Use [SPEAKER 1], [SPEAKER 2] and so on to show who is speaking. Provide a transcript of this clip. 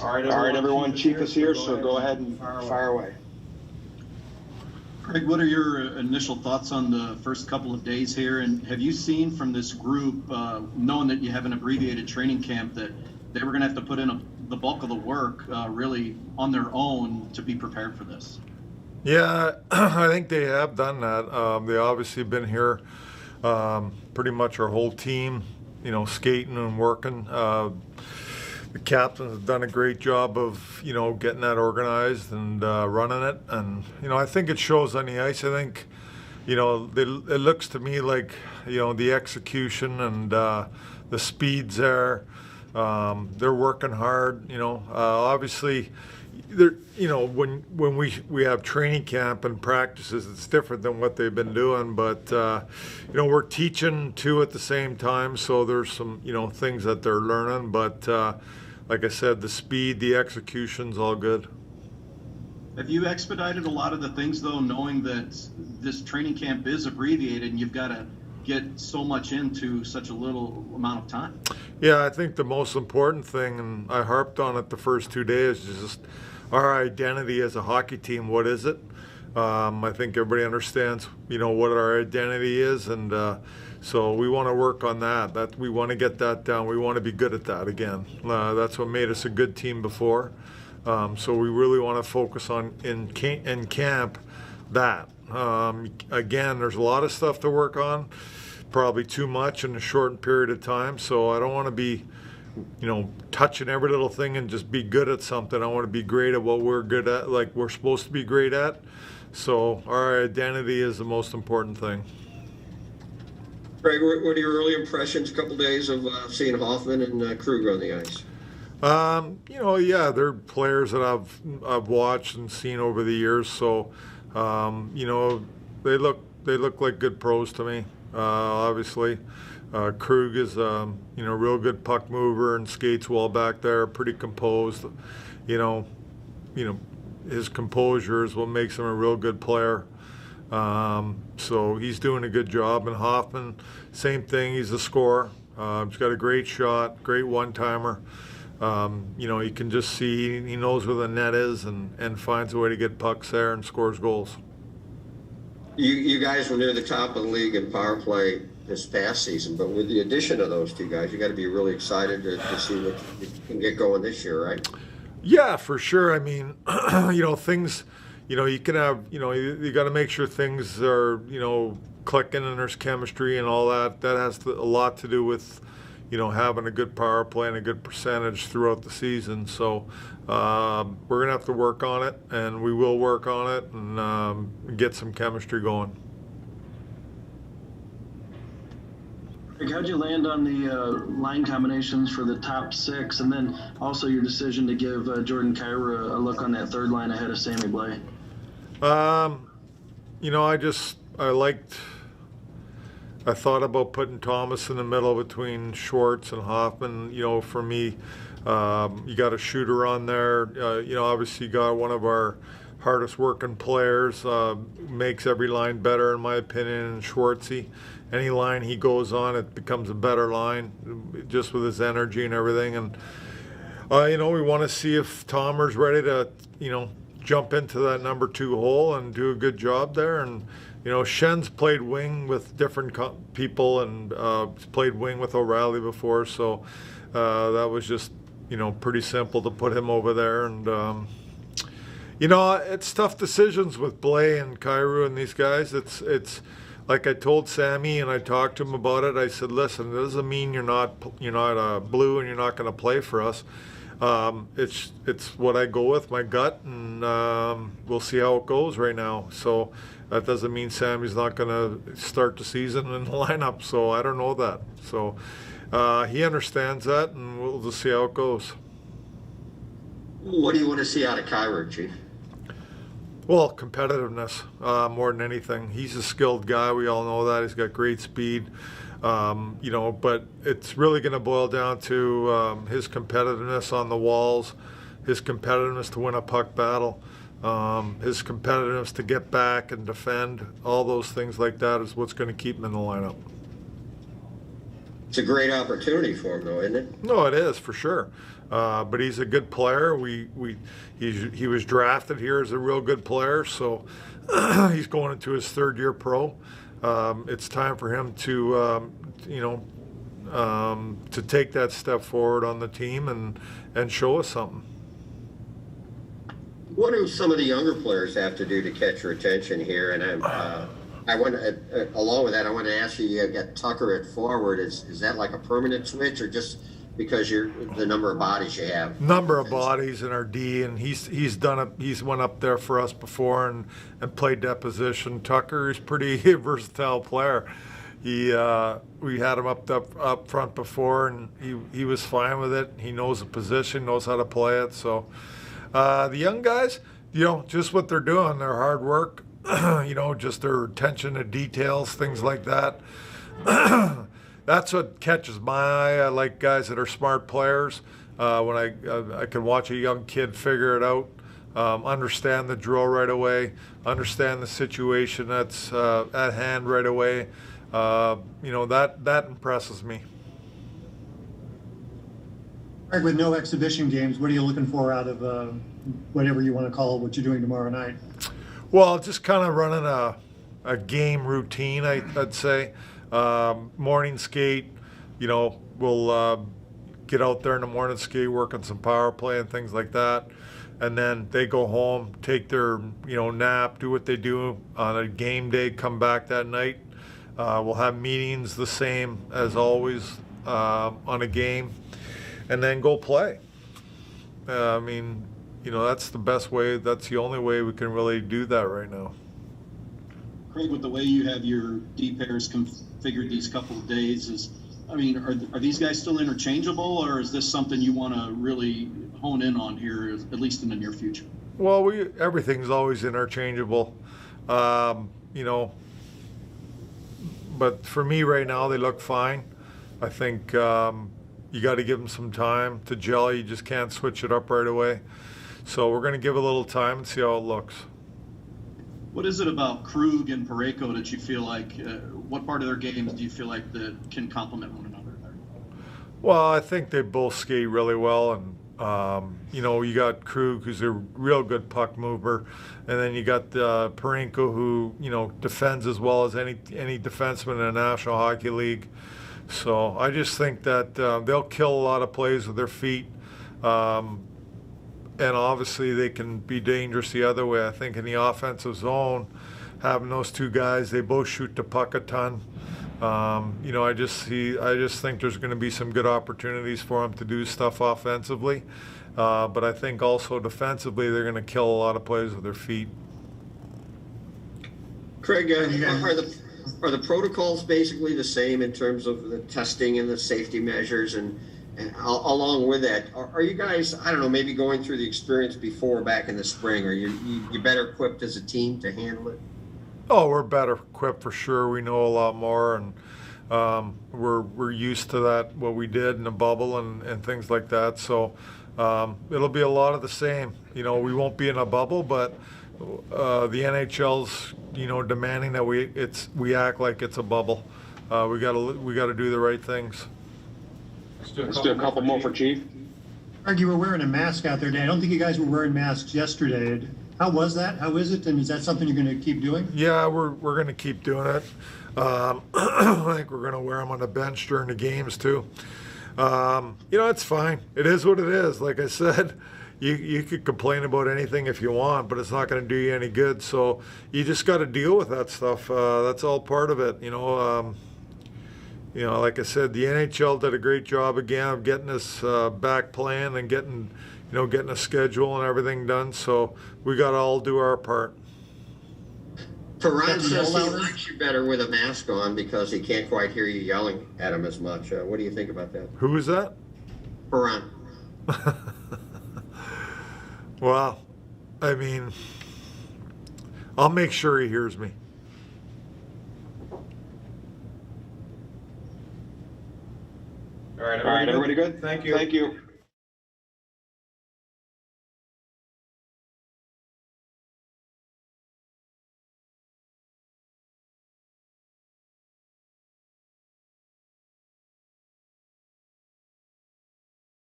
[SPEAKER 1] All right, everyone, Chief is here, so go ahead and fire away.
[SPEAKER 2] Craig, what are your initial thoughts on the first couple of days here? And have you seen from this group, knowing that you have an abbreviated training camp, that they were going to have to put in the bulk of the work really on their own to be prepared for this?
[SPEAKER 3] Yeah, I think they have done that. They obviously been here, pretty much our whole team, skating and working. The captains have done a great job of, getting that organized and running it. And, I think it shows on the ice. I think, it looks to me like, the execution and the speed's there. They're working hard, obviously. When we have training camp and practices, it's different than what they've been doing. But we're teaching too at the same time, so there's some things that they're learning. But like I said, the speed, the execution's all good.
[SPEAKER 2] Have you expedited a lot of the things though, knowing that this training camp is abbreviated and you've got to get so much into such a little amount of time?
[SPEAKER 3] Yeah, I think the most important thing, and I harped on it the first 2 days, is just our identity as a hockey team. What is it? I think everybody understands, what our identity is, and so we want to work on that. That we want to get that down. We want to be good at that again. That's what made us a good team before. So we really want to focus on in camp that. Again, there's a lot of stuff to work on. Probably too much in a short period of time. So I don't want to be, touching every little thing and just be good at something. I want to be great at what we're good at, like we're supposed to be great at. So our identity is the most important thing.
[SPEAKER 4] Craig, what are your early impressions, a couple days of seeing Hoffman and Kruger on the ice?
[SPEAKER 3] Yeah, they're players that I've watched and seen over the years. So, they look like good pros to me. Obviously, Krug is real good puck mover and skates well back there, pretty composed. His composure is what makes him a real good player. So he's doing a good job. And Hoffman, same thing. He's a scorer. He's got a great shot, great one-timer. You can just see he knows where the net is and finds a way to get pucks there and scores goals.
[SPEAKER 4] You guys were near the top of the league in power play this past season, but with the addition of those two guys, you got to be really excited to see what you can get going this year, right?
[SPEAKER 3] Yeah, for sure. I mean, things, you can have, you got to make sure things are, clicking and there's chemistry and all that. That has a lot to do with, having a good power play and a good percentage throughout the season. So we're going to have to work on it, and we will work on it and get some chemistry going.
[SPEAKER 5] Greg, how'd you land on the line combinations for the top six, and then also your decision to give Jordan Kyrou a look on that third line ahead of Sammy Blais?
[SPEAKER 3] I thought about putting Thomas in the middle between Schwartz and Hoffman. For me, you got a shooter on there. Obviously you got one of our hardest working players, makes every line better in my opinion, and Schwartzy. Any line he goes on, it becomes a better line just with his energy and everything. And, we want to see if Tomer's ready to, jump into that number 2 hole and do a good job there. And, Shen's played wing with different people and played wing with O'Reilly before. So that was just, pretty simple to put him over there. And, it's tough decisions with Blais and Kyrou and these guys. It's like I told Sammy and I talked to him about it. I said, listen, it doesn't mean you're not blue and you're not going to play for us. It's what I go with, my gut, and we'll see how it goes right now. So that doesn't mean Sammy's not going to start the season in the lineup. So I don't know that. So he understands that, and we'll just see how it goes.
[SPEAKER 4] What do you want to see out of Kyrou, Chief?
[SPEAKER 3] Well, competitiveness more than anything. He's a skilled guy. We all know that. He's got great speed. But it's really going to boil down to his competitiveness on the walls, his competitiveness to win a puck battle, his competitiveness to get back and defend. All those things like that is what's going to keep him in the lineup.
[SPEAKER 4] It's a great opportunity for him, though, isn't it?
[SPEAKER 3] No, it is for sure. But he's a good player. He was drafted here as a real good player, so he's going into his third year pro. It's time for him to to take that step forward on the team and show us something.
[SPEAKER 4] What do some of the younger players have to do to catch your attention here? And I want to, along with that, I want to ask you. You got Tucker at forward. Is that like a permanent switch, or just because you're the number of bodies you have?
[SPEAKER 3] Number of bodies in our D, and he's went up there for us before and played that position. Tucker is pretty versatile player. We had him up front before, and he was fine with it. He knows the position, knows how to play it. So the young guys, just what they're doing, their hard work, just their attention to details, things like that. That's what catches my eye. I like guys that are smart players. When I can watch a young kid figure it out, understand the drill right away, understand the situation that's at hand right away. That impresses me.
[SPEAKER 6] Craig, with no exhibition games, what are you looking for out of whatever you want to call what you're doing tomorrow night?
[SPEAKER 3] Well, just kind of running a game routine, I'd say. Morning skate, we'll get out there in the morning skate, work on some power play and things like that. And then they go home, take their, nap, do what they do on a game day, come back that night. We'll have meetings the same as always on a game, and then go play. That's the best way. That's the only way we can really do that right now.
[SPEAKER 2] Craig, with the way you have your D pairs configured these couple of days, are these guys still interchangeable, or is this something you want to really hone in on here, at least in the near future?
[SPEAKER 3] Well, everything's always interchangeable, but for me right now, they look fine. I think you got to give them some time to gel. You just can't switch it up right away. So we're going to give it a little time and see how it looks.
[SPEAKER 2] What is it about Krug and Parayko that you feel like, what part of their games do you feel like that can complement one another there?
[SPEAKER 3] Well, I think they both skate really well, and you got Krug, who's a real good puck mover, and then you got Parayko, who defends as well as any defenseman in the National Hockey League. So I just think that they'll kill a lot of plays with their feet, and obviously they can be dangerous the other way. I think in the offensive zone, having those two guys, they both shoot the puck a ton. I just think there's going to be some good opportunities for them to do stuff offensively, but I think also defensively they're going to kill a lot of plays with their feet.
[SPEAKER 4] Craig, are the protocols basically the same in terms of the testing and the safety measures, and along with that, are you guys, I don't know, maybe going through the experience before back in the spring? Are you better equipped as a team to handle it?
[SPEAKER 3] Oh, we're better equipped for sure. We know a lot more, and we're used to that, what we did in the bubble and things like that. So it'll be a lot of the same. We won't be in a bubble, but the NHL's demanding that we act like it's a bubble. We got to do the right things.
[SPEAKER 1] Let's do a couple more for Chief.
[SPEAKER 6] Craig, you were wearing a mask out there today. I don't think you guys were wearing masks yesterday. How was that? How is it? And is that something you're going to keep doing?
[SPEAKER 3] Yeah, we're going to keep doing it. I think we're going to wear them on the bench during the games too. It's fine. It is what it is. Like I said, you could complain about anything if you want, but it's not going to do you any good. So you just got to deal with that stuff. That's all part of it. Like I said, the NHL did a great job again of getting us back playing and getting a schedule and everything done. So we got to all do our part.
[SPEAKER 4] Perron says he likes you better with a mask on because he can't quite hear you yelling at him as much. What do you think about that?
[SPEAKER 3] Who is that?
[SPEAKER 4] Perron.
[SPEAKER 3] Well, I'll make sure he hears me.
[SPEAKER 1] All right, everybody good? Thank you.